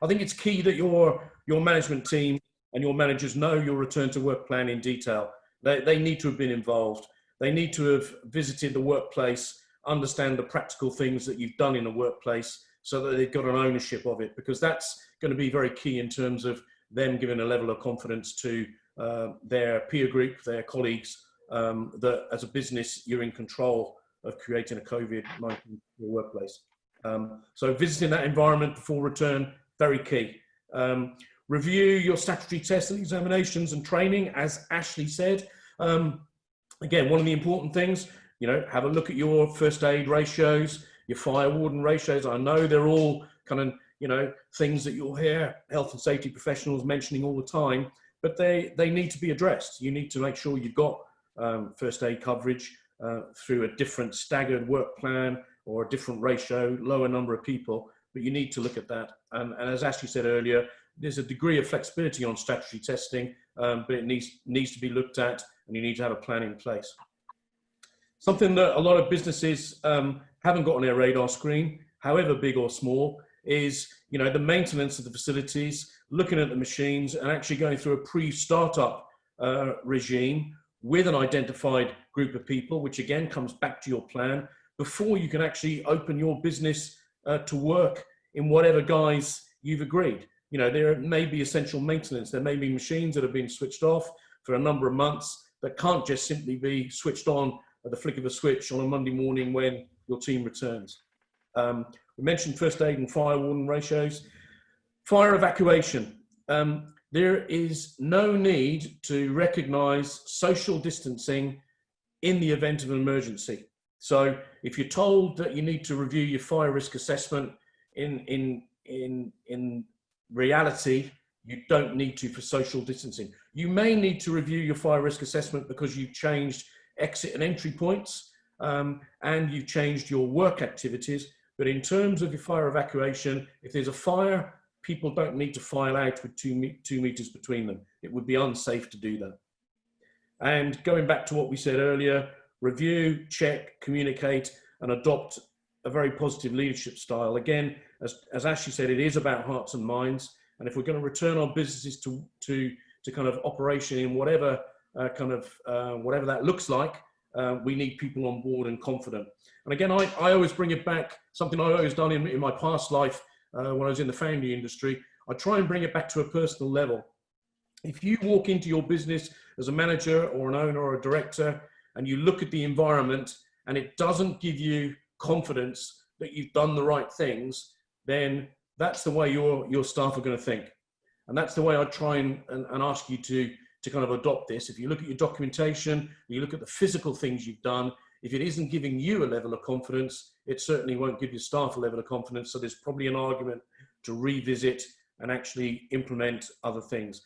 I think it's key that your management team and your managers know your return to work plan in detail. They need to have been involved. They need to have visited the workplace, understand the practical things that you've done in the workplace so that they've got an ownership of it, because that's going to be very key in terms of them giving a level of confidence to their peer group, their colleagues, that as a business, you're in control of creating a COVID-19 workplace. So visiting that environment before return, very key. Review your statutory tests and examinations and training, as Ashley said. Again, one of the important things, have a look at your first aid ratios, your fire warden ratios. I know they're all kind of, things that you'll hear health and safety professionals mentioning all the time, but they need to be addressed. You need to make sure you've got first aid coverage through a different staggered work plan or a different ratio, lower number of people, but you need to look at that. And as Ashley said earlier, there's a degree of flexibility on statutory testing, but it needs to be looked at, and you need to have a plan in place. Something that a lot of businesses haven't got on their radar screen, however big or small, is the maintenance of the facilities, looking at the machines, and actually going through a pre-startup regime with an identified group of people, which again comes back to your plan, before you can actually open your business to work in whatever guise you've agreed. There may be essential maintenance. There may be machines that have been switched off for a number of months that can't just simply be switched on at the flick of a switch on a Monday morning when your team returns. We mentioned first aid and fire warden ratios. Fire evacuation. There is no need to recognise social distancing in the event of an emergency. So if you're told that you need to review your fire risk assessment, in reality, you don't need to for social distancing. You may need to review your fire risk assessment because you've changed exit and entry points and you've changed your work activities. But in terms of your fire evacuation, if there's a fire, people don't need to file out with 2 meters between them. It would be unsafe to do that. And going back to what we said earlier, review, check, communicate, and adopt a very positive leadership style. Again, as Ashley said, it is about hearts and minds. And if we're going to return our businesses to kind of operation in whatever whatever that looks like, we need people on board and confident. And again, I always bring it back, something I've always done in my past life when I was in the founding industry. I try and bring it back to a personal level. If you walk into your business as a manager or an owner or a director and you look at the environment and it doesn't give you confidence that you've done the right things, then that's the way your staff are going to think. And that's the way I try and ask you to kind of adopt this. If you look at your documentation, you look at the physical things you've done, if it isn't giving you a level of confidence, it certainly won't give your staff a level of confidence. So there's probably an argument to revisit and actually implement other things.